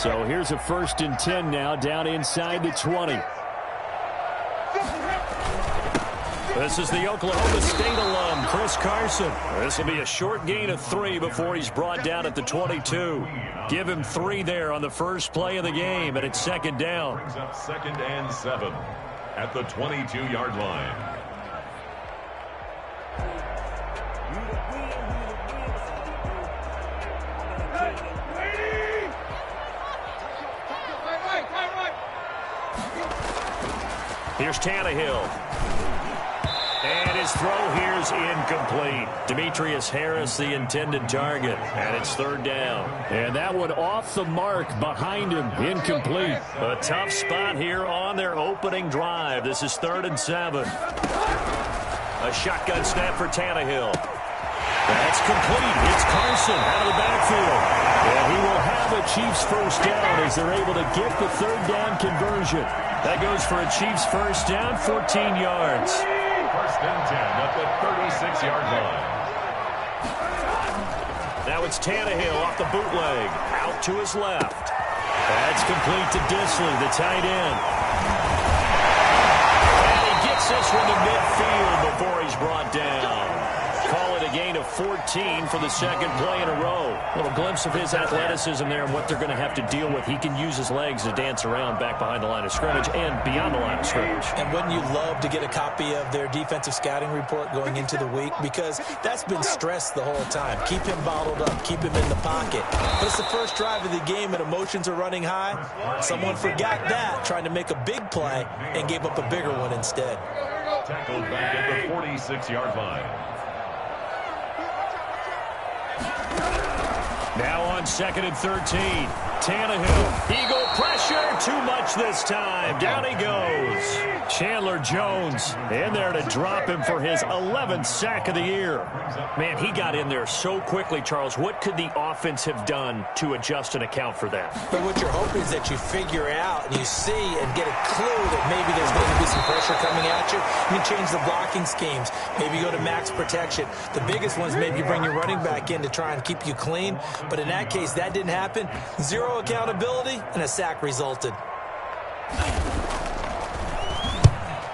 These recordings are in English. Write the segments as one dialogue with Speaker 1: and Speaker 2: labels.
Speaker 1: So here's a 1st and 10 now, down inside the 20.
Speaker 2: This is the Oklahoma State alum, Chris Carson. This will be a short gain of 3 before he's brought down at the 22. Give him 3 there on the first play of the game, and it's 2nd down.
Speaker 3: Brings up 2nd and 7 at the 22-yard line.
Speaker 2: Here's Tannehill. And his throw here's incomplete. Demetrius Harris, the intended target. And it's 3rd down.
Speaker 1: And that one off the mark behind him. Incomplete.
Speaker 2: A tough spot here on their opening drive. This is 3rd and 7. A shotgun snap for Tannehill. That's complete. It's Carson out of the backfield.
Speaker 1: And he will have a Chiefs first down as they're able to get the 3rd down conversion.
Speaker 2: That goes for a Chiefs first down, 14 yards.
Speaker 3: 1st and 10 at the 36-yard line.
Speaker 2: Now it's Tannehill off the bootleg. Out to his left. That's complete to Disley, the tight end. And he gets this one to midfield before he's brought down. Call it a gain of 14 for the 2nd play in a row. A little glimpse of his athleticism there and what they're going to have to deal with. He can use his legs to dance around back behind the line of scrimmage and beyond the line of scrimmage.
Speaker 4: And wouldn't you love to get a copy of their defensive scouting report going into the week? Because that's been stressed the whole time. Keep him bottled up. Keep him in the pocket. But it's the first drive of the game and emotions are running high. Someone forgot that, trying to make a big play, and gave up a bigger one instead.
Speaker 3: Tackled back at the 46-yard line.
Speaker 2: Now on 2nd and 13. Tannehill. Eagle pressure. Too much this time. Down he goes. Chandler Jones in there to drop him for his 11th sack of the year. Man, he got in there so quickly, Charles. What could the offense have done to adjust and account for that?
Speaker 4: But what you're hoping is that you figure out and you see and get a clue that maybe there's going to be some pressure coming at you. You can change the blocking schemes. Maybe go to max protection. The biggest one is maybe you bring your running back in to try and keep you clean. But in that case, that didn't happen. 0 accountability, and a sack resulted.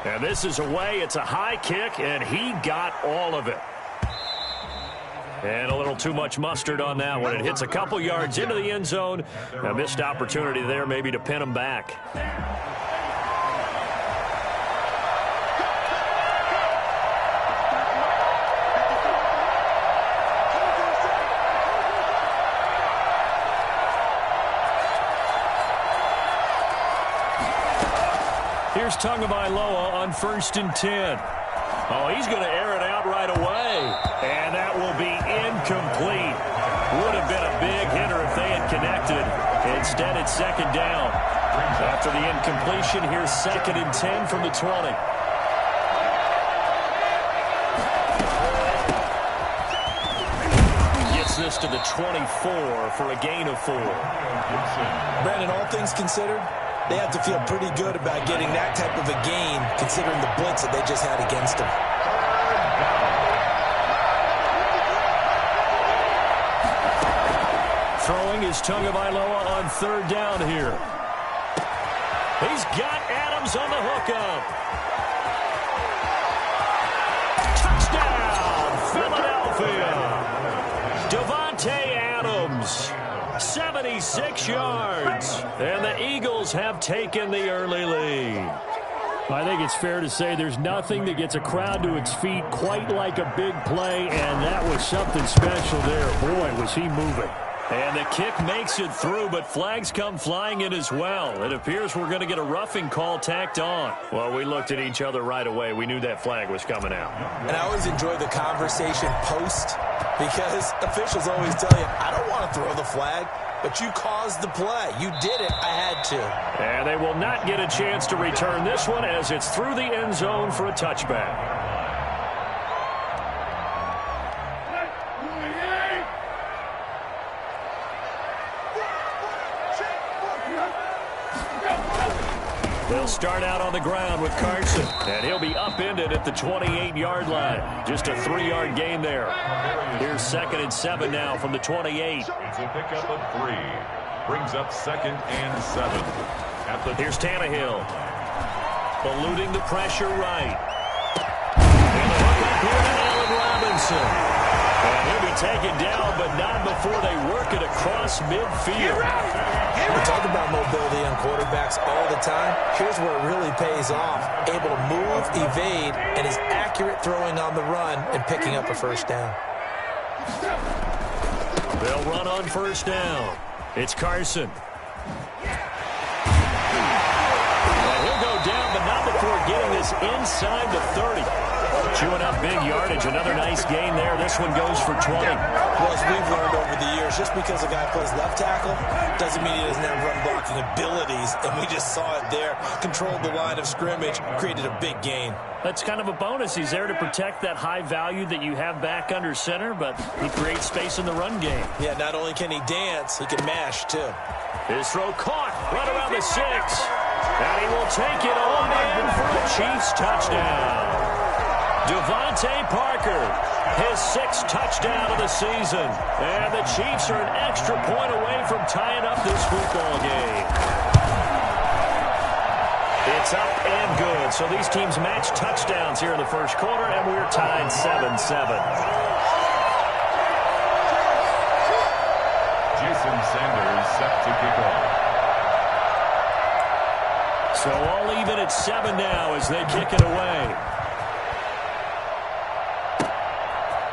Speaker 2: And this is away. It's a high kick, and he got all of it. And a little too much mustard on that one. It hits a couple yards into the end zone. A missed opportunity there maybe to pin him back. Here's Tagovailoa on 1st and 10. Oh, he's going to air it out right away. And that will be incomplete. Would have been a big hitter if they had connected. Instead, it's 2nd down. After the incompletion, here's 2nd and 10 from the 20. Gets this to the 24 for a gain of 4.
Speaker 4: Brandon, all things considered, they have to feel pretty good about getting that type of a gain, considering the blitz that they just had against them.
Speaker 2: Throwing is Tagovailoa on 3rd down here. He's got Adams on the hookup. Touchdown, Philadelphia. Devontae Adams. 76 yards. And the Eagles have taken the early lead.
Speaker 1: I think it's fair to say there's nothing that gets a crowd to its feet quite like a big play, and that was something special there. Boy, was he moving.
Speaker 2: And the kick makes it through, but flags come flying in as well. It appears we're going to get a roughing call tacked on. Well, we looked at each other right away. We knew that flag was coming out.
Speaker 4: And I always enjoy the conversation post, because officials always tell you, I don't want to throw the flag, but you caused the play. You did it. I had to.
Speaker 2: And they will not get a chance to return this one as it's through the end zone for a touchback. They'll start out on the ground with Carson, and he'll be upended at the 28-yard line. Just a 3-yard gain there. Here's 2nd and 7 now from the 28.
Speaker 3: It's a pickup of 3. Brings up 2nd and 7.
Speaker 2: Here's Tannehill. Eluding the pressure right. And the hook up here to Allen Robinson. And he'll be taken down, but not before they work it across midfield.
Speaker 4: We talk about mobility on quarterbacks all the time. Here's where it really pays off. Able to move, evade, and is accurate throwing on the run and picking up a first down.
Speaker 2: They'll run on first down. It's Carson. And he'll go down, but not before getting this inside the 30. Chewing up big yardage. Another nice gain there. This one goes for 20.
Speaker 4: Well, as we've learned over the years, just because a guy plays left tackle doesn't mean he doesn't have run blocking abilities. And we just saw it there. Controlled the line of scrimmage, created a big gain.
Speaker 1: That's kind of a bonus. He's there to protect that high value that you have back under center, but he creates space in the run game.
Speaker 4: Yeah, not only can he dance, he can mash, too.
Speaker 2: His throw caught right around the 6. And he will take it on in for a Chiefs touchdown. Devontae Parker, his 6th touchdown of the season. And the Chiefs are an extra point away from tying up this football game. It's up and good. So these teams match touchdowns here in the first quarter, and we're tied 7-7.
Speaker 3: Jason Sanders set to kick off.
Speaker 1: So all even at 7 now as they kick it away.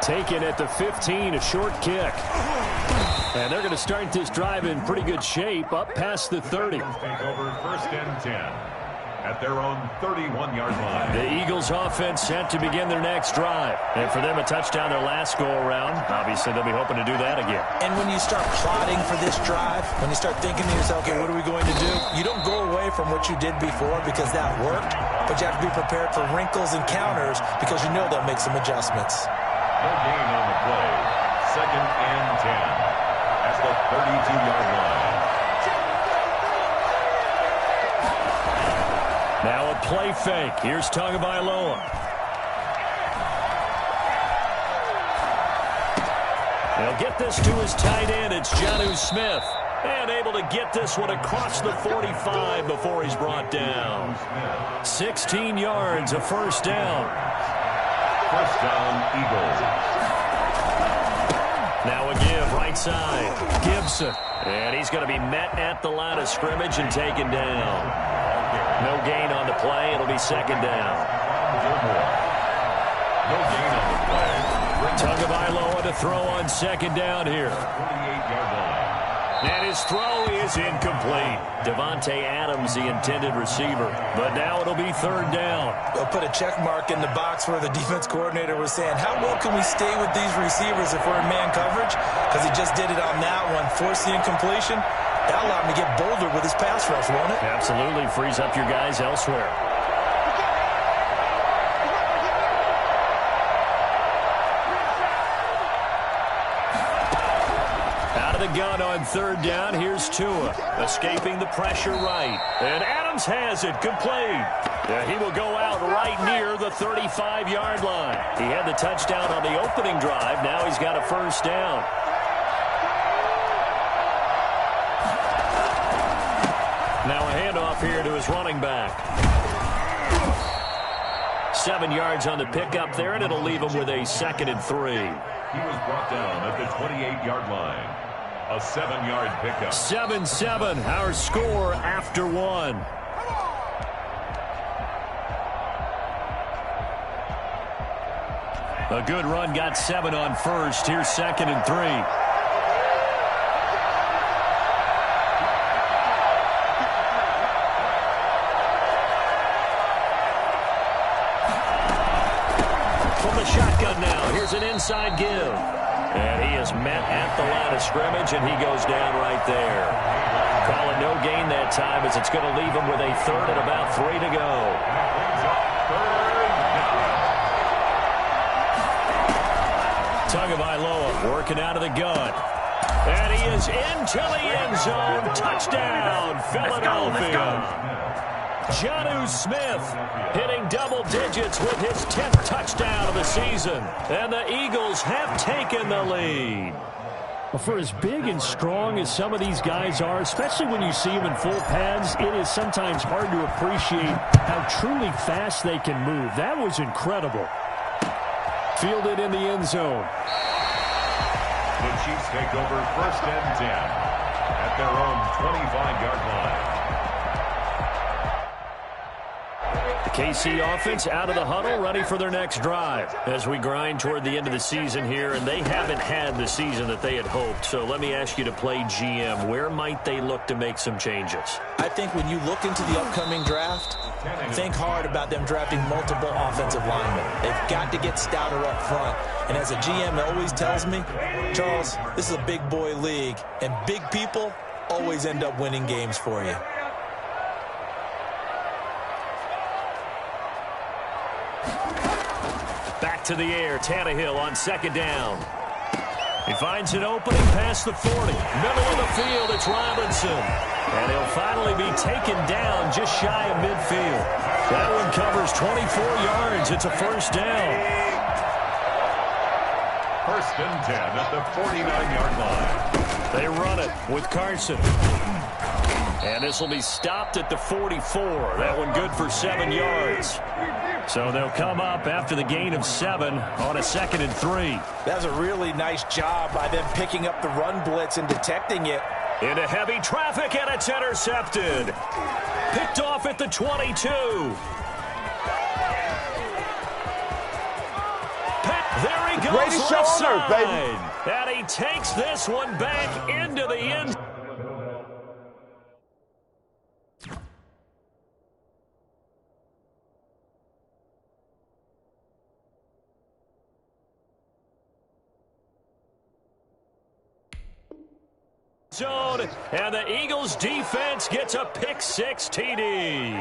Speaker 1: Taken at the 15, a short kick. And they're going to start this drive in pretty good shape, up past the 30.
Speaker 3: Take over 1st and 10 at their own 31-yard line.
Speaker 1: The Eagles offense set to begin their next drive. And for them, a touchdown their last go-around. Obviously, they'll be hoping to do that again.
Speaker 4: And when you start plotting for this drive, when you start thinking to yourself, okay, what are we going to do? You don't go away from what you did before because that worked, but you have to be prepared for wrinkles and counters because you know they'll make some adjustments.
Speaker 3: No gain on the play. 2nd and 10 at the 32-yard line.
Speaker 1: Now a play fake. Here's Tagovailoa. They'll get this to his tight end. It's Jonnu Smith. And able to get this one across the 45 before he's brought down. 16 yards, a first down.
Speaker 3: First down, Eagles.
Speaker 1: Now a give, right side. Gibson. And he's going to be met at the line of scrimmage and taken down. No gain on the play. It'll be 2nd down.
Speaker 3: No gain on the play.
Speaker 1: Tagovailoa to throw on 2nd down here.
Speaker 3: 48-yard line.
Speaker 2: And his throw is incomplete. Devontae Adams, the intended receiver. But now it'll be 3rd down.
Speaker 4: They'll put a check mark in the box where the defense coordinator was saying, how well can we stay with these receivers if we're in man coverage? Because he just did it on that one, force the incompletion. That'll allow him to get bolder with his pass rush, won't it?
Speaker 1: Absolutely. Frees up your guys elsewhere. The gun on 3rd down. Here's Tua, escaping the pressure right. And Adams has it complete. He will go out right near the 35-yard line. He had the touchdown on the opening drive. Now he's got a first down. Now a handoff here to his running back. 7 yards on the pickup there, and it'll leave him with a 2nd and 3.
Speaker 3: He was brought down at the 28-yard line. A 7-yard pickup.
Speaker 1: 7-7, our score after 1. A good run, got 7 on first. Here's 2nd and 3. From the shotgun now, here's an inside give. And he is met at the line of scrimmage, and he goes down right there. Call it no gain that time as it's going to leave him with a 3rd and about 3 to go. Tagovailoa working out of the gun. And he is into the end zone. Touchdown, Philadelphia. Jonnu Smith hitting double digits with his 10th touchdown of the season. And the Eagles have taken the lead.
Speaker 2: Well, for as big and strong as some of these guys are, especially when you see them in full pads, it is sometimes hard to appreciate how truly fast they can move. That was incredible. Fielded in the end zone.
Speaker 3: The Chiefs take over 1st and 10 at their own 25-yard line.
Speaker 1: The KC offense out of the huddle, ready for their next drive as we grind toward the end of the season here, and they haven't had the season that they had hoped. So let me ask you to play GM. Where might they look to make some changes?
Speaker 4: I think when you look into the upcoming draft, think hard about them drafting multiple offensive linemen. They've got to get stouter up front. And as a GM always tells me, Charles, this is a big boy league, and big people always end up winning games for you.
Speaker 1: Back to the air, Tannehill on 2nd down. He finds an opening past the 40. Middle of the field, it's Robinson. And he'll finally be taken down just shy of midfield. That one covers 24 yards. It's a 1st down.
Speaker 3: 1st and 10 at the 49-yard line.
Speaker 1: They run it with Carson. And this will be stopped at the 44. That one good for 7 yards. So they'll come up after the gain of 7 on a 2nd and 3.
Speaker 4: That was a really nice job by them picking up the run blitz and detecting it.
Speaker 1: Into heavy traffic, and it's intercepted. Picked off at the 22. There he goes, left side. And he takes this one back into the end zone. And the Eagles defense gets a pick-6 TD.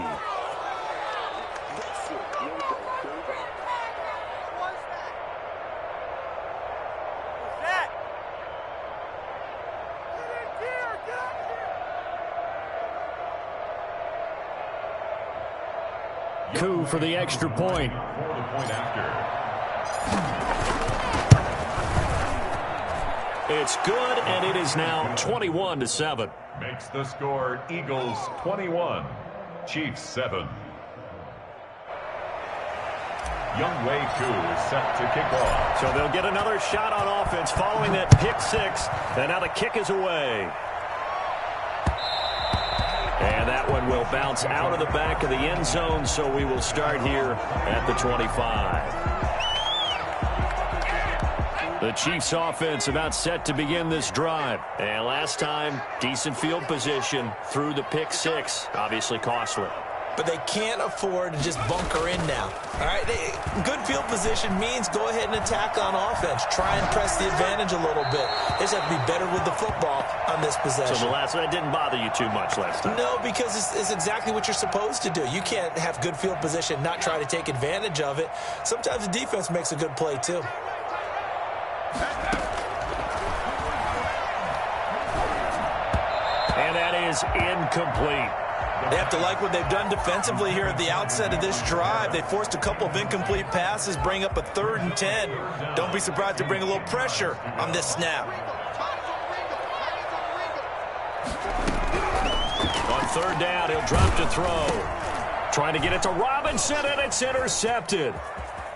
Speaker 1: Coup for the extra point.
Speaker 3: For the point after.
Speaker 1: It's good, and it is now 21-7.
Speaker 3: Makes the score Eagles 21, Chiefs 7. Younghoe Koo is set to kick off.
Speaker 1: So they'll get another shot on offense following that pick-6, and now the kick is away. And that one will bounce out of the back of the end zone, so we will start here at the 25. The Chiefs offense about set to begin this drive. And last time, decent field position through the pick-6. Obviously costly.
Speaker 4: But they can't afford to just bunker in now. All right, good field position means go ahead and attack on offense. Try and press the advantage a little bit. They just have to be better with the football on this possession.
Speaker 1: So the last one, that didn't bother you too much last time?
Speaker 4: No, because it's exactly what you're supposed to do. You can't have good field position, not try to take advantage of it. Sometimes the defense makes a good play, too.
Speaker 1: And that is incomplete.
Speaker 4: They have to like what they've done defensively here at the outset of this drive. They forced a couple of incomplete passes, bring up a 3rd and 10. Don't be surprised to bring a little pressure on this snap.
Speaker 1: On 3rd down, he'll drop to throw. Trying to get it to Robinson, and it's intercepted.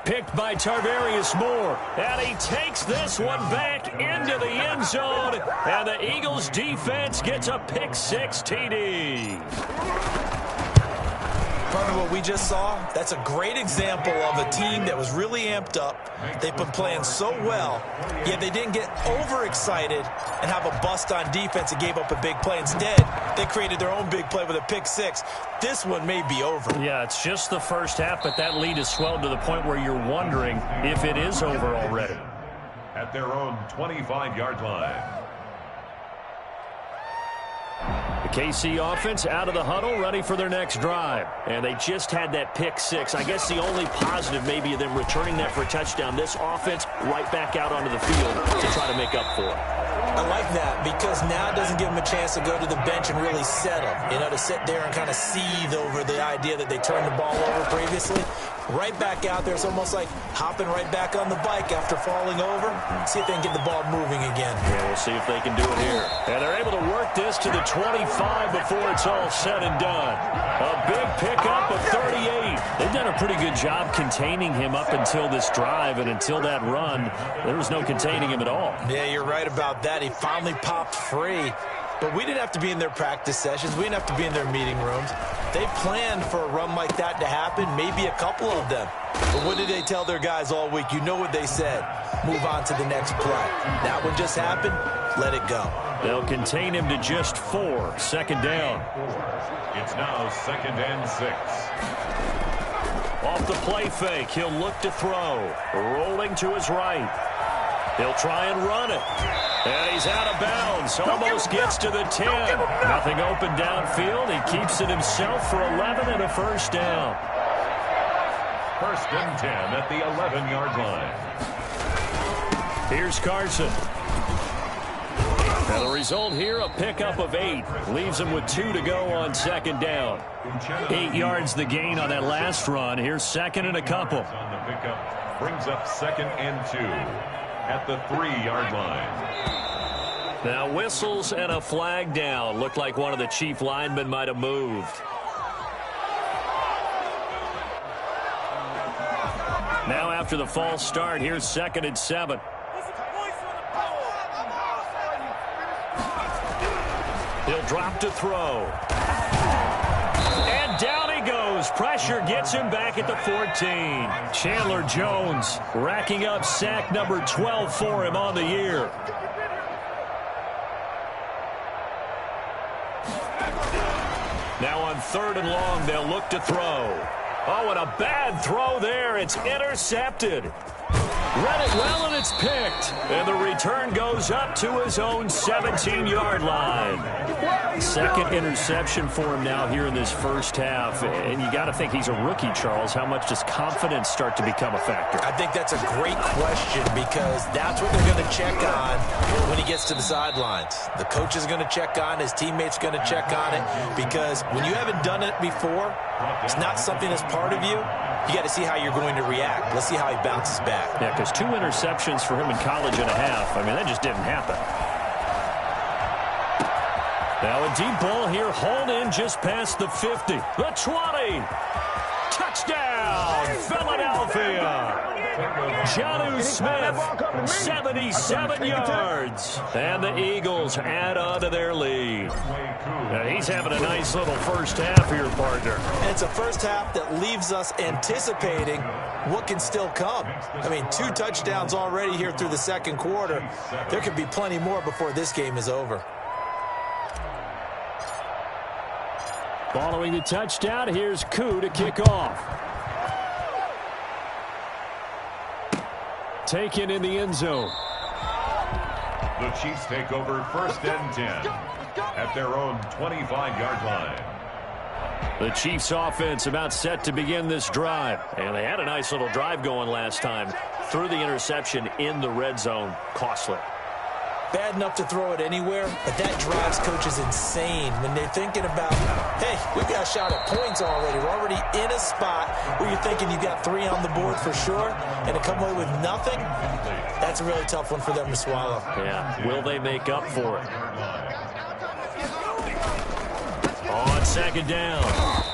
Speaker 1: Picked by Tarvarius Moore. And he takes this one back into the end zone. And the Eagles defense gets a pick-6 TD.
Speaker 4: Part of what we just saw, that's a great example of a team that was really amped up. They've been playing so well, yet they didn't get overexcited and have a bust on defense and gave up a big play. Instead, they created their own big play with a pick-6. This one may be over.
Speaker 1: Yeah, it's just the first half, but that lead has swelled to the point where you're wondering if it is over already.
Speaker 3: At their own 25-yard line.
Speaker 1: The KC offense out of the huddle, ready for their next drive. And they just had that pick-6. I guess the only positive maybe of them returning that for a touchdown. This offense right back out onto the field to try to make up for it.
Speaker 4: I like that because now it doesn't give them a chance to go to the bench and really settle. You know, to sit there and kind of seethe over the idea that they turned the ball over previously. right back out there. It's almost like hopping right back on the bike after falling over. See if they can get the ball moving again.
Speaker 1: Yeah, we'll see if they can do it here. And they're able to work this to the 25 before it's all said and done. A big pickup of 38. They've done a pretty good job containing him up until this drive, and until that run, there was no containing him at all.
Speaker 4: Yeah, you're right about that. He finally popped free. But we didn't have to be in their practice sessions. We didn't have to be in their meeting rooms. They planned for a run like that to happen, maybe a couple of them. But what did they tell their guys all week? You know what they said. Move on to the next play. That one just happened. Let it go.
Speaker 1: They'll contain him to just 4. Second down.
Speaker 3: It's now 2nd and 6.
Speaker 1: Off the play fake, he'll look to throw. Rolling to his right. He'll try and run it. And he's out of bounds. Almost gets to the 10. Nothing open downfield. He keeps it himself for 11 and a first down.
Speaker 3: 1st and 10 at the 11-yard line.
Speaker 1: Here's Carson. Now the result here, a pickup of 8. Leaves him with 2 to go on second down. 8 yards the gain on that last run. Here's 2nd and a couple.
Speaker 3: On the pickup, brings up 2nd and 2 at the 3-yard line.
Speaker 1: Now whistles and a flag down. Looked like one of the chief linemen might have moved. Now after the false start, here's 2nd and 7. He'll drop to throw. And down he goes. Pressure gets him back at the 14. Chandler Jones racking up sack number 12 for him on the year. Now on 3rd and long, they'll look to throw. Oh, and a bad throw there. It's intercepted. Read it well, and it's picked. And the return goes up to his own 17-yard line. 2nd interception for him now here in this first half. And you got to think he's a rookie, Charles. How much does confidence start to become a factor?
Speaker 4: I think that's a great question because that's what they're going to check on when he gets to the sidelines. The coach is going to check on, his teammates going to check on it, because when you haven't done it before, it's not something that's part of you. You got to see how you're going to react. Let's see how he bounces back.
Speaker 1: Yeah, because 2 interceptions for him in college and a half. I mean, that just didn't happen. Now a deep ball here, hauled in just past the 50. The 20. Touchdown, Philadelphia. Jonnu Smith, 77 yards. And the Eagles add on to their lead. Now he's having a nice little first half here, partner.
Speaker 4: And it's a first half that leaves us anticipating what can still come. I mean, 2 touchdowns already here through the second quarter. There could be plenty more before this game is over.
Speaker 1: Following the touchdown, here's Koo to kick off. Taken in the end zone.
Speaker 3: The Chiefs take over 1st and 10 at their own 25-yard line.
Speaker 1: The Chiefs offense about set to begin this drive. And they had a nice little drive going last time. Threw the interception in the red zone. Costly.
Speaker 4: Bad enough to throw it anywhere, but that drives coaches insane when they're thinking about, hey, we've got a shot at points already. We're already in a spot where you're thinking you've got 3 on the board for sure, and to come away with nothing, that's a really tough one for them to swallow.
Speaker 1: Yeah, will they make up for it? On second down,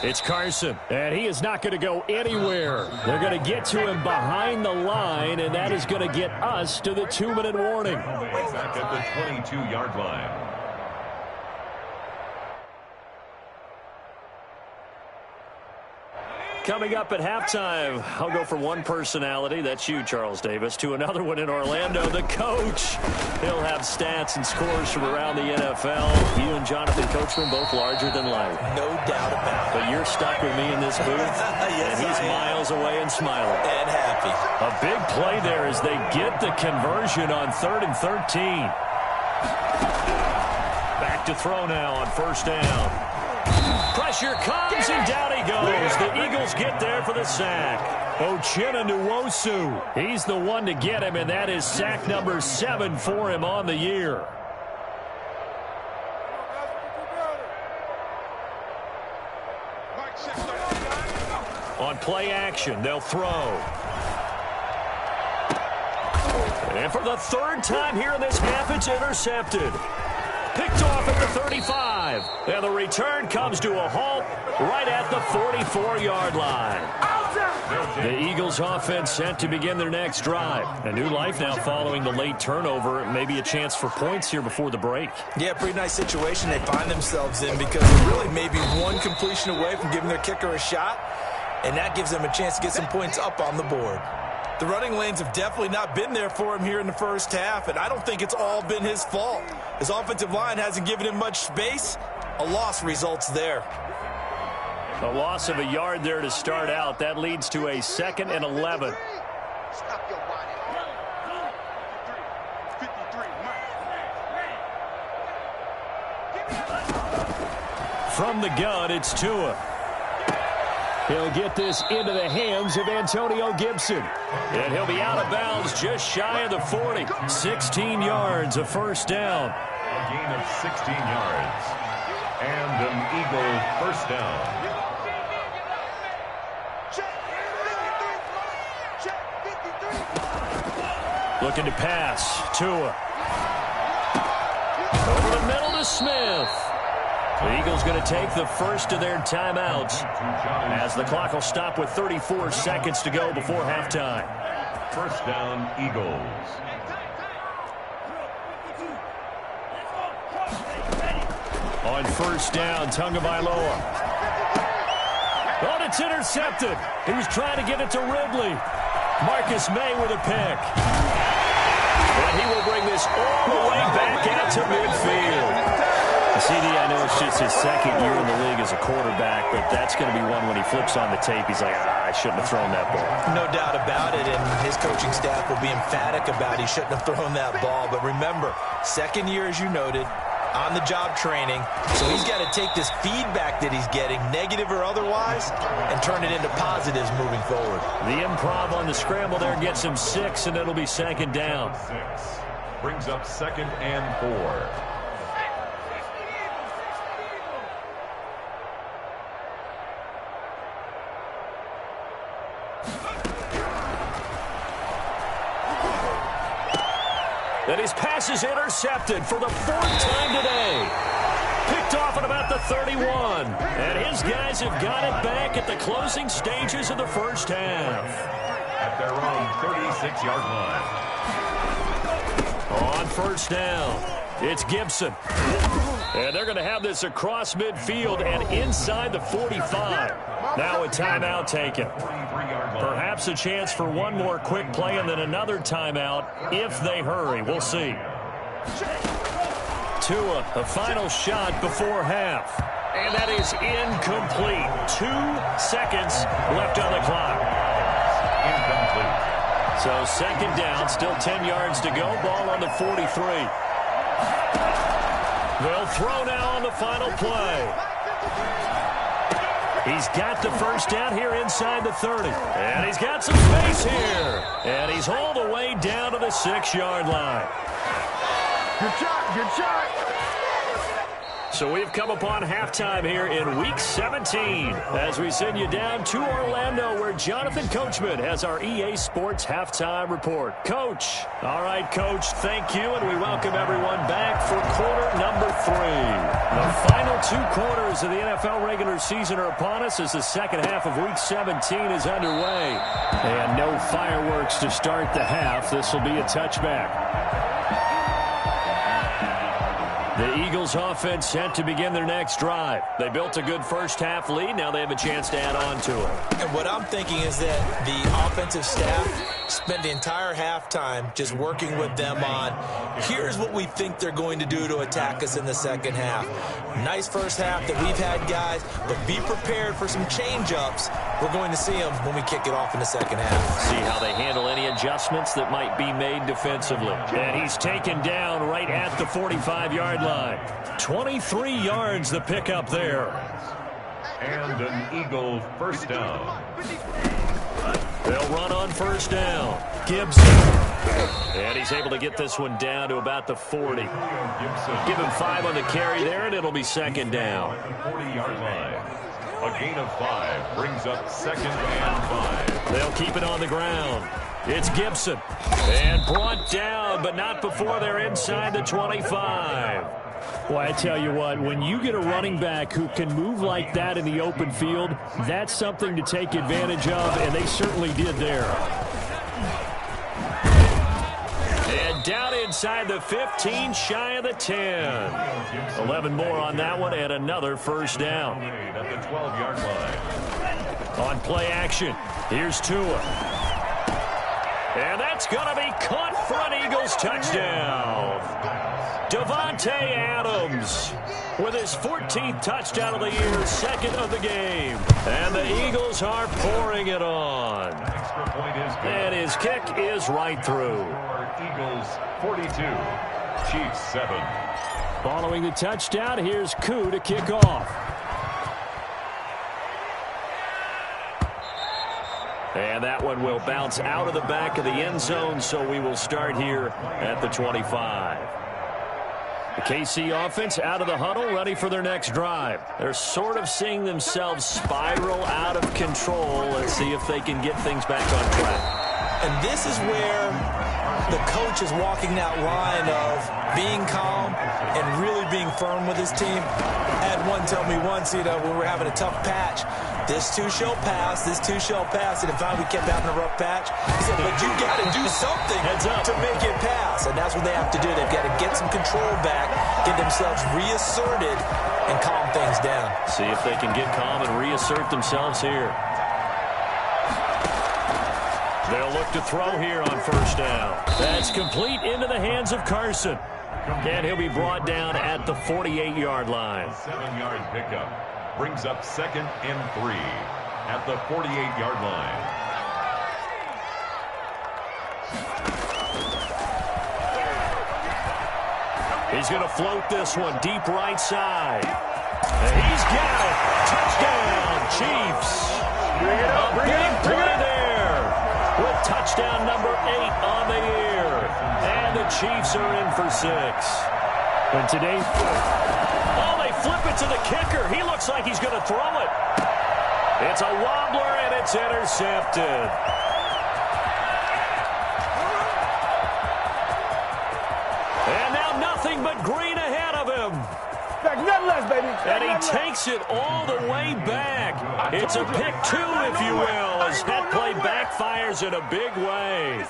Speaker 1: it's Carson, and he is not going to go anywhere. They're going to get to him behind the line, and that is going to get us to the 2-minute warning.
Speaker 3: Back at the 22-yard line.
Speaker 1: Coming up at halftime, I'll go from one personality, that's you, Charles Davis, to another one in Orlando, the coach. He'll have stats and scores from around the NFL. You and Jonathan Coachman, both larger than life.
Speaker 4: No doubt about it.
Speaker 1: But you're stuck with me in this booth,
Speaker 4: Yes,
Speaker 1: and he's miles away and smiling.
Speaker 4: And happy.
Speaker 1: A big play there as they get the conversion on 3rd and 13. Back to throw now on 1st down. Pressure comes, and down he goes. The Eagles get there for the sack. Uchenna Nwosu, he's the one to get him, and that is sack number 7 for him on the year. On play action, they'll throw. And for the third time here in this half, it's intercepted. Picked off at the 35. And the return comes to a halt right at the 44-yard line. The Eagles offense set to begin their next drive. A new life now following the late turnover. Maybe a chance for points here before the break.
Speaker 4: Yeah, pretty nice situation they find themselves in because they're really maybe one completion away from giving their kicker a shot, and that gives them a chance to get some points up on the board. The running lanes have definitely not been there for him here in the first half, and I don't think it's all been his fault. His offensive line hasn't given him much space. A loss results there.
Speaker 1: A loss of a yard there to start out. That leads to a 2nd and 11. From the gun, it's Tua. He'll get this into the hands of Antonio Gibson. And he'll be out of bounds just shy of the 40. 16 yards, a first down.
Speaker 3: A gain of 16 yards. And an Eagle first down.
Speaker 1: Looking to pass. Tua. Over the middle to Smith. The Eagles going to take the first of their timeouts as the clock will stop with 34 seconds to go before halftime.
Speaker 3: First down, Eagles.
Speaker 1: On first down, Tagovailoa. Oh, it's intercepted. He was trying to get it to Ridley. Marcus May with a pick. And he will bring this all the way back out to midfield. CD, I know it's just his second year in the league as a quarterback, but that's going to be one when he flips on the tape, he's like, I shouldn't have thrown that ball.
Speaker 4: No doubt about it, and his coaching staff will be emphatic about he shouldn't have thrown that ball. But remember, second year, as you noted, on-the-job training, so he's got to take this feedback that he's getting, negative or otherwise, and turn it into positives moving forward.
Speaker 1: The improv on the scramble there gets him 6, and it'll be second down.
Speaker 3: 6 brings up 2nd and 4.
Speaker 1: And his pass is intercepted for the 4th time today. Picked off at about the 31. And his guys have got it back at the closing stages of the first half.
Speaker 3: At their own 36-yard line.
Speaker 1: On first down, it's Gibson. And they're going to have this across midfield and inside the 45. Now a timeout taken. Perhaps a chance for one more quick play and then another timeout if they hurry. We'll see. Tua, a final shot before half. And that is incomplete. 2 seconds left on the clock.
Speaker 3: Incomplete.
Speaker 1: So second down, still 10 yards to go. Ball on the 43. They'll throw now on the final play. He's got the first down here inside the 30. And he's got some space here. And he's all the way down to the 6-yard line.
Speaker 2: Good shot, good shot.
Speaker 1: So we've come upon halftime here in Week 17 as we send you down to Orlando where Jonathan Coachman has our EA Sports Halftime Report. Coach. All right, Coach, thank you, and we welcome everyone back for quarter number 3. The final 2 quarters of the NFL regular season are upon us as the second half of Week 17 is underway. And no fireworks to start the half. This will be a touchback. The Eagles offense set to begin their next drive. They built a good first half lead. Now they have a chance to add on to it.
Speaker 4: And what I'm thinking is that the offensive staff spent the entire halftime just working with them on, here's what we think they're going to do to attack us in the second half. Nice first half that we've had, guys, but be prepared for some change-ups. We're going to see them when we kick it off in the second half.
Speaker 1: See how they handle any adjustments that might be made defensively. And he's taken down right at the 45-yard line. 23 yards the pickup there.
Speaker 3: And an Eagle first down.
Speaker 1: They'll run on first down. Gibson. And he's able to get this one down to about the 40. Give him 5 on the carry there, and it'll be second down.
Speaker 3: 40-yard line. A gain of 5 brings up 2nd and 5.
Speaker 1: They'll keep it on the ground. It's Gibson. And brought down, but not before they're inside the 25.
Speaker 2: Well, I tell you what, when you get a running back who can move like that in the open field, that's something to take advantage of, and they certainly did there.
Speaker 1: And down inside the 15, shy of the 10. 11 more on that one, and another first down.
Speaker 3: At the 12-yard line.
Speaker 1: On play action, here's Tua. And that's going to be caught for an Eagles touchdown. Davante Adams with his 14th touchdown of the year, 2nd of the game. And the Eagles are pouring it on.
Speaker 3: Extra point is good.
Speaker 1: And his kick is right through.
Speaker 3: Eagles 42, Chiefs 7.
Speaker 2: Following the touchdown, here's Koo to kick off.
Speaker 1: And that one will bounce out of the back of the end zone, so we will start here at the 25. The KC offense out of the huddle, ready for their next drive. They're sort of seeing themselves spiral out of control. Let's see if they can get things back on track.
Speaker 4: And this is where the coach is walking that line of being calm and really being firm with his team. I had one tell me once, when we were having a tough patch, this too shall pass, this too shall pass. And finally we kept having a rough patch. He said, but you got to do something to make it pass. And that's what they have to do. They've got to get some control back, get themselves reasserted, and calm things down.
Speaker 1: See if they can get calm and reassert themselves here. They'll look to throw here on first down. That's complete into the hands of Carson. And he'll be brought down at the 48-yard line.
Speaker 3: 7-yard pickup brings up 2nd and 3 at the 48-yard line.
Speaker 1: He's going to float this one deep right side. And he's got it. Touchdown, Chiefs. A big play there with touchdown number 8 on the year. And the Chiefs are in for 6.
Speaker 2: And today,
Speaker 1: they flip it to the kicker. He looks like he's going to throw it. It's a wobbler, and it's intercepted. And now nothing but green ahead of him.
Speaker 5: Nothing less, baby.
Speaker 1: And he takes it all the way back. It's a pick 2, if you will, as that play backfires in a big way.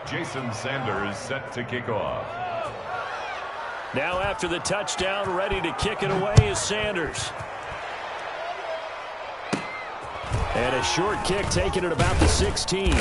Speaker 3: Jason Sanders set to kick off.
Speaker 1: Now after the touchdown, ready to kick it away is Sanders. And a short kick taken at about the 16.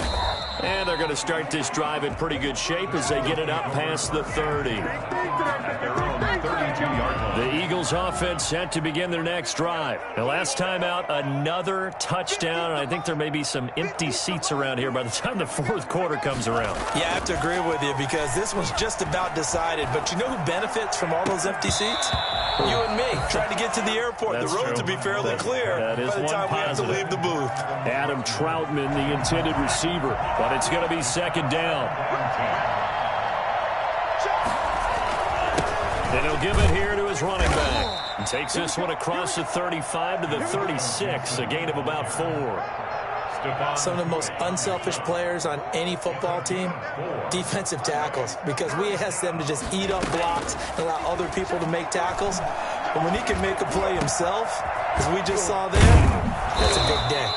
Speaker 1: And they're going to start this drive in pretty good shape as they get it up past the 30.
Speaker 3: At their own 32-yard line.
Speaker 1: The Eagles offense set to begin their next drive. The last time out, another touchdown. And I think there may be some empty seats around here by the time the fourth quarter comes around.
Speaker 4: Yeah, I have to agree with you because this one's just about decided. But you know who benefits from all those empty seats? You and me, trying to get to the airport.
Speaker 1: That's
Speaker 4: the roads
Speaker 1: true.
Speaker 4: will be fairly clear
Speaker 1: that is
Speaker 4: by the time we have to leave the booth.
Speaker 1: Adam Troutman, the intended receiver. But it's going to be 2nd down. And he'll give it here to his running back. And takes this one across the 35 to the 36, a gain of about 4.
Speaker 4: Some of the most unselfish players on any football team, defensive tackles, because we ask them to just eat up blocks and allow other people to make tackles. But when he can make a play himself, as we just saw there, that's a big day.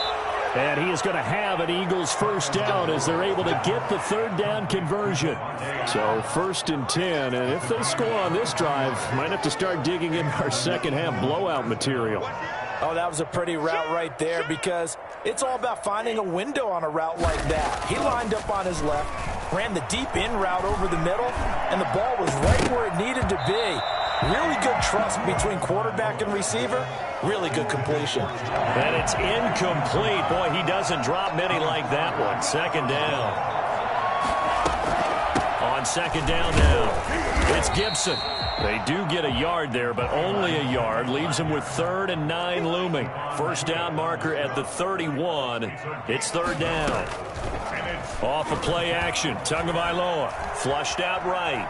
Speaker 2: and he is going to have an Eagles first down as they're able to get the third down conversion. So 1st and 10, and if they score on this drive, might have to start digging in our second half blowout material.
Speaker 5: Oh, that was a pretty route right there because it's all about finding a window on a route like that. He lined up on his left, ran the deep in route over the middle, and the ball was right where it needed to be. Really good trust between quarterback and receiver. Really good completion.
Speaker 1: And it's incomplete. Boy, he doesn't drop many like that one. 2nd down. On 2nd down now, it's Gibson. They do get a yard there, but only a yard. Leaves him with 3rd and 9 looming. First down marker at the 31. It's 3rd down. Off of play action. Tagovailoa flushed out right.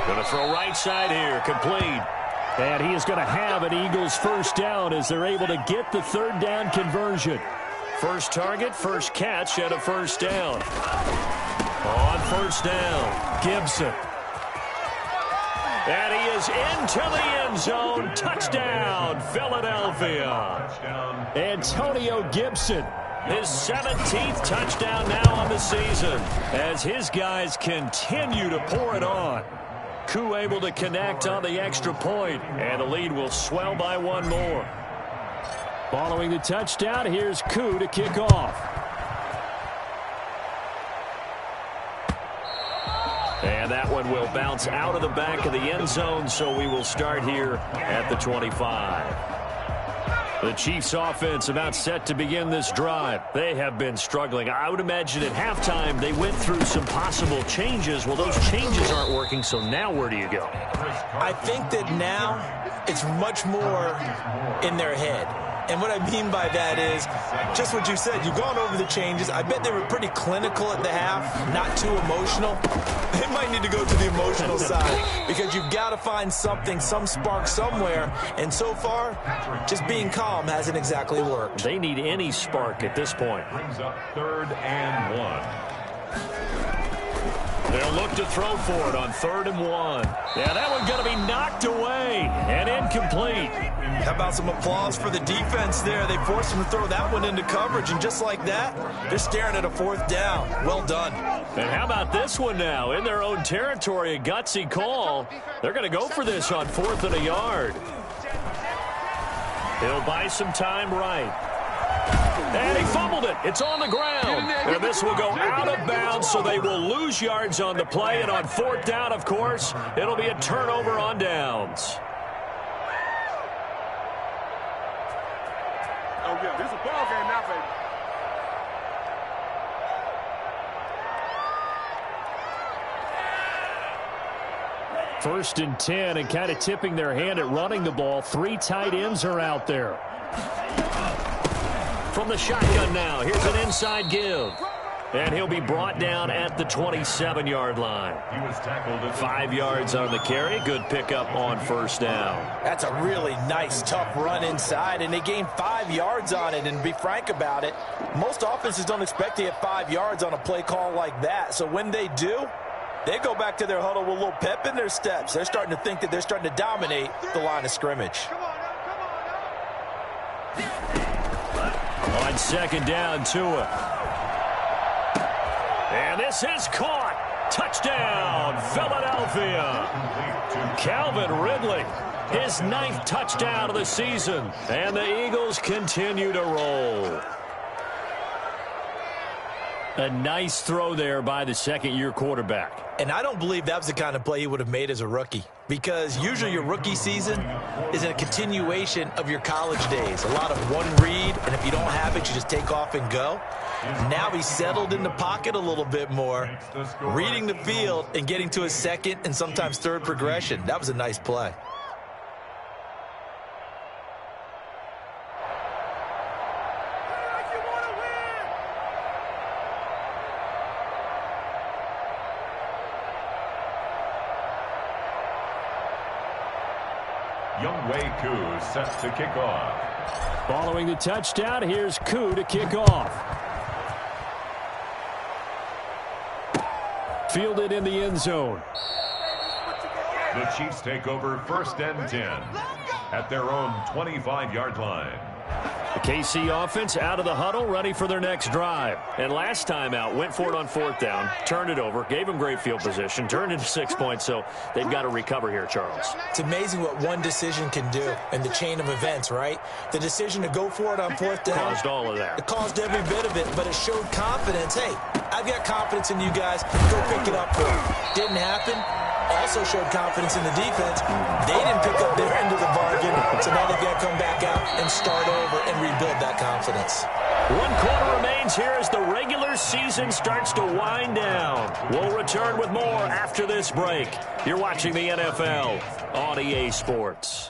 Speaker 1: Going to throw right side here, complete.
Speaker 2: And he is going to have an Eagles first down as they're able to get the third down conversion.
Speaker 1: First target, first catch, and a first down. On first down, Gibson. And he is into the end zone. Touchdown, Philadelphia.
Speaker 2: Antonio Gibson.
Speaker 1: His 17th touchdown now on the season as his guys continue to pour it on. Koo able to connect on the extra point, and the lead will swell by one more.
Speaker 2: Following the touchdown, here's Koo to kick off.
Speaker 1: And that one will bounce out of the back of the end zone, so we will start here at the 25. The Chiefs offense about set to begin this drive. They have been struggling. I would imagine at halftime they went through some possible changes. Well, those changes aren't working, so now where do you go?
Speaker 5: I think that now it's much more in their head. And what I mean by that is just what you said. You've gone over the changes. I bet they were pretty clinical at the half, not too emotional. They might need to go to the emotional side because you've got to find something, some spark somewhere. And so far, just being calm hasn't exactly worked.
Speaker 1: They need any spark at this point.
Speaker 3: Brings up 3rd and 1.
Speaker 1: They'll look to throw for it on 3rd and 1. Yeah, that one's going to be knocked away and incomplete.
Speaker 5: How about some applause for the defense there? They forced him to throw that one into coverage, and just like that, they're staring at a 4th down. Well done.
Speaker 1: And how about this one now? In their own territory, a gutsy call. They're going to go for this on 4th and a yard. He'll buy some time right. And he fumbled it. It's on the ground. And this will go out of bounds, so they will lose yards on the play. And on 4th down, of course, it'll be a turnover on downs.
Speaker 6: Oh, yeah, this is a ball game now, baby.
Speaker 2: First and 10, and kind of tipping their hand at running the ball. 3 tight ends are out there.
Speaker 1: From the shotgun now, here's an inside give. And he'll be brought down at the 27-yard line.
Speaker 3: He was tackled at
Speaker 1: 5 yards on the carry. Good pickup on first down.
Speaker 5: That's a really nice, tough run inside, and they gained 5 yards on it. And to be frank about it, most offenses don't expect to get 5 yards on a play call like that. So when they do, they go back to their huddle with a little pep in their steps. They're starting to think that they're starting to dominate the line of scrimmage.
Speaker 1: On 2nd down, Tua. And this is caught. Touchdown, Philadelphia. Calvin Ridley, his 9th touchdown of the season. And the Eagles continue to roll.
Speaker 2: A nice throw there by the second-year quarterback.
Speaker 5: And I don't believe that was the kind of play he would have made as a rookie, because usually your rookie season is a continuation of your college days. A lot of one read, and if you don't have it, you just take off and go. Now he's settled in the pocket a little bit more, reading the field and getting to his 2nd and sometimes 3rd progression. That was a nice play.
Speaker 3: Younghoe Koo set to kick off.
Speaker 2: Following the touchdown, here's Koo to kick off. Fielded in the end zone.
Speaker 3: The Chiefs take over 1st and 10 at their own 25-yard line.
Speaker 1: The KC offense out of the huddle, ready for their next drive. And last time out, went for it on 4th down, turned it over, gave them great field position, turned into 6 points, so they've got to recover here, Charles.
Speaker 5: It's amazing what one decision can do in the chain of events, right? The decision to go for it on 4th down.
Speaker 1: Caused all of that.
Speaker 5: It caused every bit of it, but it showed confidence. Hey, I've got confidence in you guys. Go pick it up for them. Didn't happen. Also showed confidence in the defense. They didn't pick up their end of the bargain, so now they've got to come back out and start over and rebuild that confidence.
Speaker 1: 1 quarter remains here as the regular season starts to wind down. We'll return with more after this break. You're watching the NFL on EA Sports.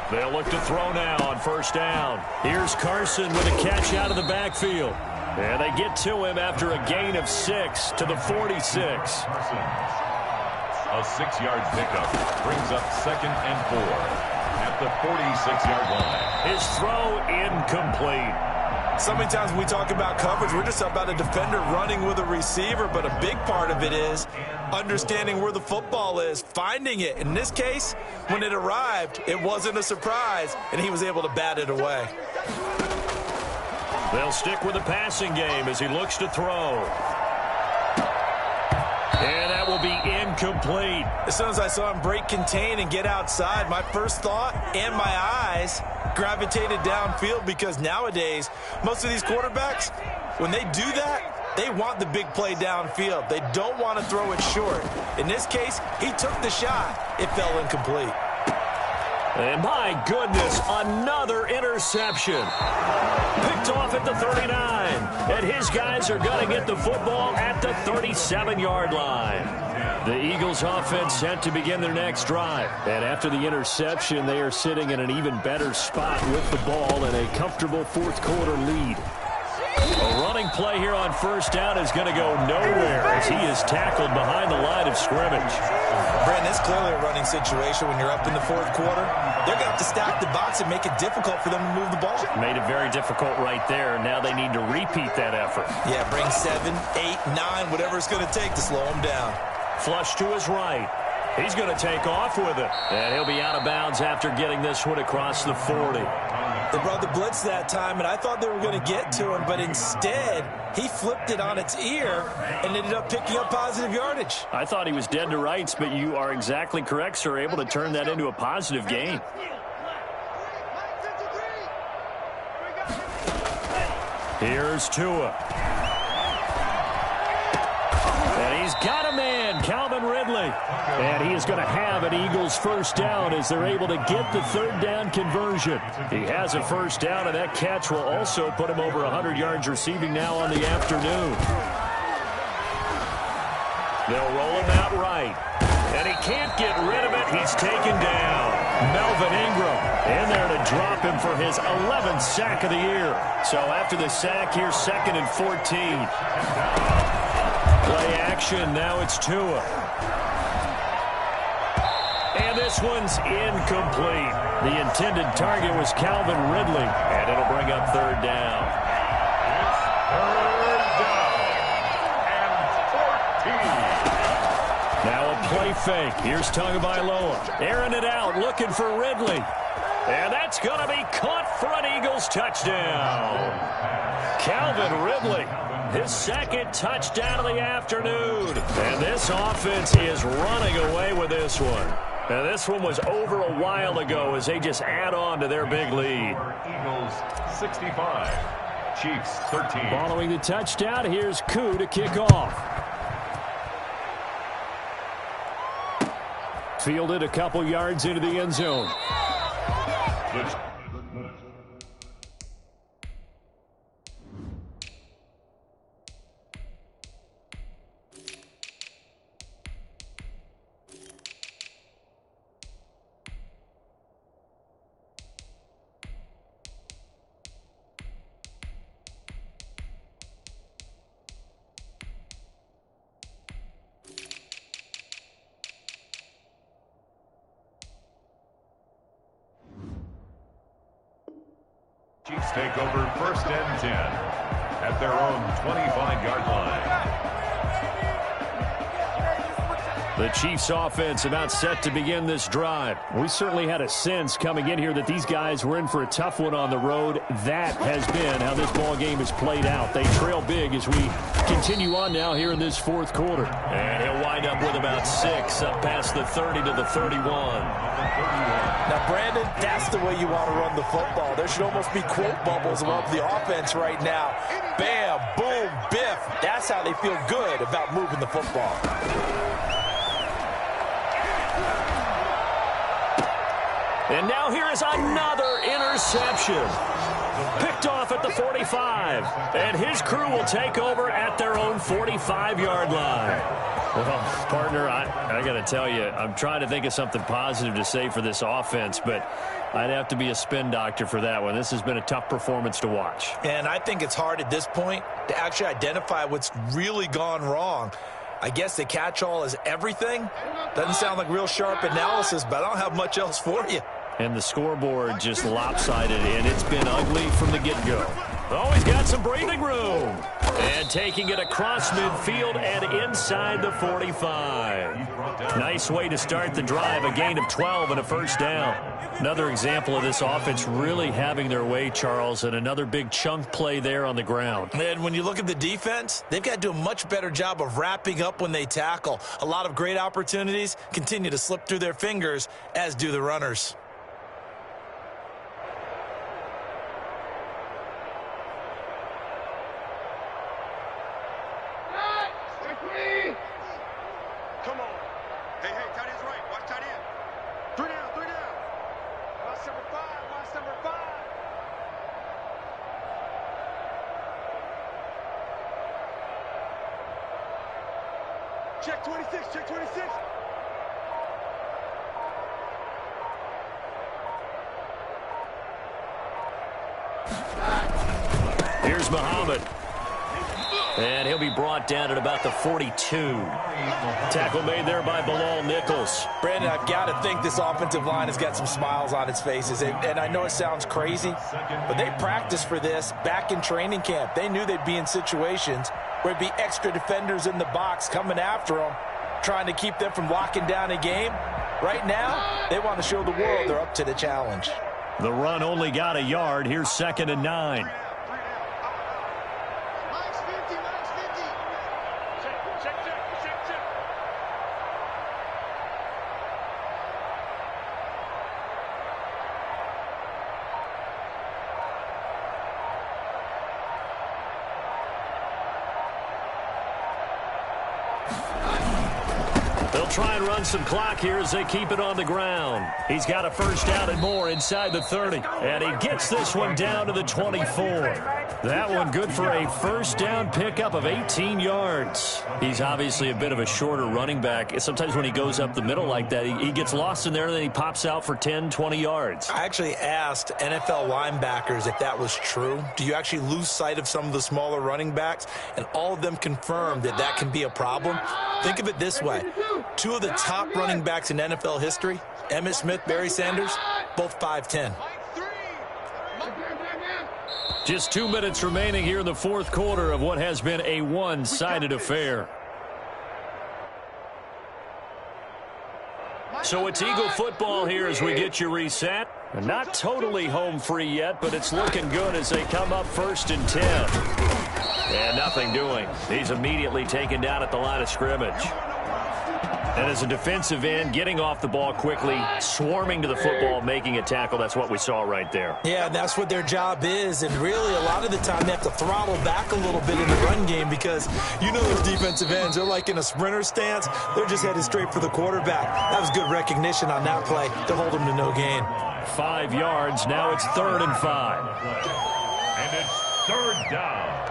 Speaker 1: They'll look to throw now on first down. Here's Carson with a catch out of the backfield. And they get to him after a gain of 6 to the 46.
Speaker 3: A 6-yard pickup brings up 2nd and 4 at the 46-yard line.
Speaker 1: His throw incomplete.
Speaker 5: So many times when we talk about coverage, we're just about a defender running with a receiver, but a big part of it is understanding where the football is, finding it. In this case, when it arrived, it wasn't a surprise, and he was able to bat it away.
Speaker 1: They'll stick with the passing game as he looks to throw. And that will be incomplete.
Speaker 5: As soon as I saw him break contain and get outside, my first thought and my eyes gravitated downfield, because nowadays, most of these quarterbacks, when they do that, they want the big play downfield. They don't want to throw it short. In this case, he took the shot. It fell incomplete.
Speaker 1: And my goodness, another interception. Picked off at the 39. And his guys are going to get the football at the 37-yard line. The Eagles offense set to begin their next drive. And after the interception, they are sitting in an even better spot with the ball and a comfortable fourth-quarter lead. A running play here on first down is going to go nowhere as he is tackled behind the line of scrimmage.
Speaker 5: Brandon, it's clearly a running situation when you're up in the fourth quarter. They're going to have to stack the box and make it difficult for them to move the ball.
Speaker 1: Made it very difficult right there. Now they need to repeat that effort.
Speaker 5: Yeah, bring 7, 8, 9, whatever it's going to take to slow him down.
Speaker 1: Flush to his right. He's going to take off with it. And he'll be out of bounds after getting this one across the 40.
Speaker 5: They brought the blitz that time, and I thought they were going to get to him, but instead, he flipped it on its ear and ended up picking up positive yardage.
Speaker 1: I thought he was dead to rights, but you are exactly correct, sir, able to turn that into a positive gain. Here's Tua. And he's got a man, Calvin Ridley. And he is going to have an Eagles first down as they're able to get the third down conversion. He has a first down, and that catch will also put him over 100 yards receiving now on the afternoon. They'll roll him out right. And he can't get rid of it. He's taken down. Melvin Ingram in there to drop him for his 11th sack of the year. So after the sack, here's 2nd and 14. Play action, now it's Tua. And this one's incomplete. The intended target was Calvin Ridley, and it'll bring up third down.
Speaker 3: Third down and 14.
Speaker 1: Now a play fake. Here's Tagovailoa. Airing it out, looking for Ridley. And that's going to be caught for an Eagles touchdown. Calvin Ridley, his second touchdown of the afternoon. And this offense is running away with this one. Now, this one was over a while ago as they just add on to their big lead.
Speaker 3: Eagles 65, Chiefs 13.
Speaker 1: Following the touchdown, here's Koo to kick off. Fielded a couple yards into the end zone.
Speaker 3: Chiefs take over 1st and 10 at their own 25-yard line.
Speaker 1: The Chiefs offense about set to begin this drive. We certainly had a sense coming in here that these guys were in for a tough one on the road. That has been how this ball game has played out. They trail big as we continue on now here in this fourth quarter. And he'll wind up with about 6 up past the 30 to the 31.
Speaker 5: Now, Brandon, that's the way you want to run the football. There should almost be quote bubbles above the offense right now. Bam, boom, biff. That's how they feel good about moving the football.
Speaker 1: And now here is another interception. Picked off at the 45. And his crew will take over at their own 45-yard line.
Speaker 2: Well, partner, I got to tell you, I'm trying to think of something positive to say for this offense, but I'd have to be a spin doctor for that one. This has been a tough performance to watch.
Speaker 5: And I think it's hard at this point to actually identify what's really gone wrong. I guess the catch-all is everything. Doesn't sound like real sharp analysis, but I don't have much else for you.
Speaker 2: And the scoreboard just lopsided, and it's been ugly from the get-go. Oh, he's got some breathing room. And taking it across midfield and inside the 45. Nice way to start the drive, a gain of 12 and a first down. Another example of this offense really having their way, Charles, and another big chunk play there on the ground.
Speaker 5: And when you look at the defense, they've got to do a much better job of wrapping up when they tackle. A lot of great opportunities continue to slip through their fingers, as do the runners.
Speaker 6: Come on. Hey, tight end's right. Watch tight end. Three down. Watch number 5. Check 26.
Speaker 2: Here's Muhammad. And he'll be brought down at about the 42. Tackle made there by Bilal Nichols.
Speaker 5: Brandon, I've got to think this offensive line has got some smiles on its faces. And I know it sounds crazy, but they practiced for this back in training camp. They knew they'd be in situations where it'd be extra defenders in the box coming after them, trying to keep them from locking down a game. Right now, they want to show the world they're up to the challenge.
Speaker 2: The run only got a yard. Here's 2nd and 9. They'll try and run some clock here as they keep it on the ground. He's got a first down and more inside the 30. And he gets this one down to the 24. That one good for a first down pickup of 18 yards. He's obviously a bit of a shorter running back. Sometimes when he goes up the middle like that, he gets lost in there and then he pops out for 10, 20 yards.
Speaker 5: I actually asked NFL linebackers if that was true. Do you actually lose sight of some of the smaller running backs? And all of them confirmed that that can be a problem. Think of it this way. Two of the top running backs in NFL history, Emmitt Smith, Barry Sanders, both 5'10".
Speaker 2: Just 2 minutes remaining here in the fourth quarter of what has been a one-sided affair. So it's Eagle football here as we get you reset. Not totally home free yet, but it's looking good as they come up 1st and 10. And nothing doing. He's immediately taken down at the line of scrimmage. And as a defensive end, getting off the ball quickly, swarming to the football, making a tackle, that's what we saw right there.
Speaker 5: Yeah, that's what their job is. And really, a lot of the time, they have to throttle back a little bit in the run game because you know those defensive ends, they're like in a sprinter stance. They're just headed straight for the quarterback. That was good recognition on that play to hold them to no gain.
Speaker 2: 5 yards. Now it's 3rd and 5.
Speaker 3: And it's 3rd down.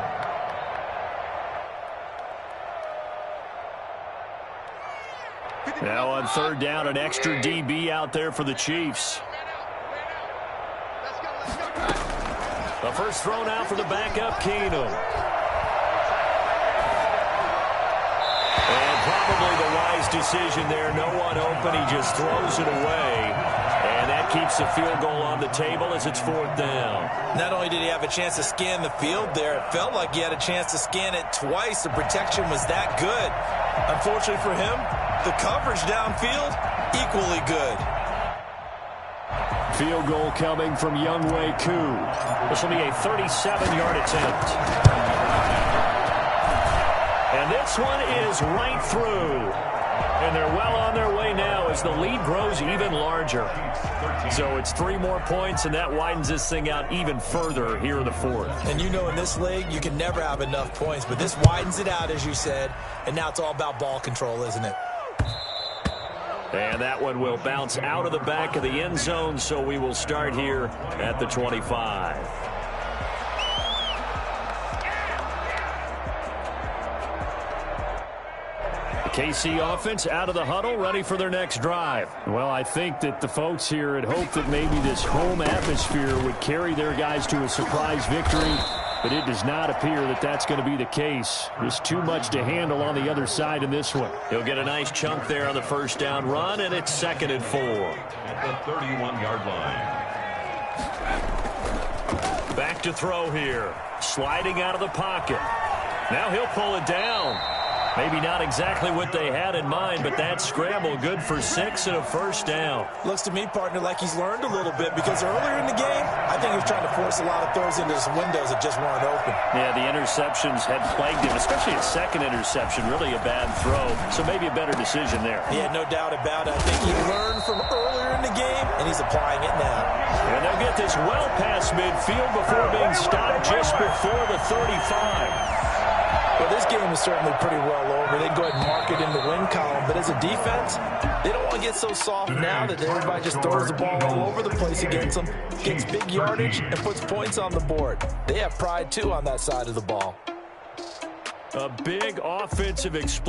Speaker 2: Now on 3rd down, an extra DB out there for the Chiefs. The first throw now for the backup, Keenum. And probably the wise decision there. No one open. He just throws it away. And that keeps the field goal on the table as it's 4th down.
Speaker 5: Not only did he have a chance to scan the field there, it felt like he had a chance to scan it twice. The protection was that good. Unfortunately for him, the coverage downfield, equally good.
Speaker 2: Field goal coming from Younghoe Koo. This will be a 37-yard attempt. And this one is right through. And they're well on their way now as the lead grows even larger. So it's 3 more points, and that widens this thing out even further here in the 4th.
Speaker 5: And you know in this league, you can never have enough points, but this widens it out, as you said, and now it's all about ball control, isn't it?
Speaker 2: And that one will bounce out of the back of the end zone, so we will start here at the 25.
Speaker 1: KC offense out of the huddle, ready for their next drive. Well, I think that the folks here had hoped that maybe this home atmosphere would carry their guys to a surprise victory, but it does not appear that that's going to be the case. There's too much to handle on the other side in this one.
Speaker 2: He'll get a nice chunk there on the first down run, and it's 2nd and 4.
Speaker 3: At the 31-yard line.
Speaker 1: Back to throw here. Sliding out of the pocket. Now he'll pull it down. Maybe not exactly what they had in mind, but that scramble good for 6 and a first down.
Speaker 5: Looks to me, partner, like he's learned a little bit, because earlier in the game, I think he was trying to force a lot of throws into some windows that just weren't open.
Speaker 1: Yeah, the interceptions had plagued him, especially a second interception, really a bad throw. So maybe a better decision there.
Speaker 5: Yeah, no doubt about it. I think he learned from earlier in the game, and he's applying it now.
Speaker 1: And they'll get this well past midfield before being stopped just before the 35.
Speaker 5: Well, this game is certainly pretty well over. They go ahead and mark it in the win column. But as a defense, they don't want to get so soft now that everybody just throws the ball all over the place against them, gets big yardage, and puts points on the board. They have pride, too, on that side of the ball.
Speaker 1: A big offensive explosion.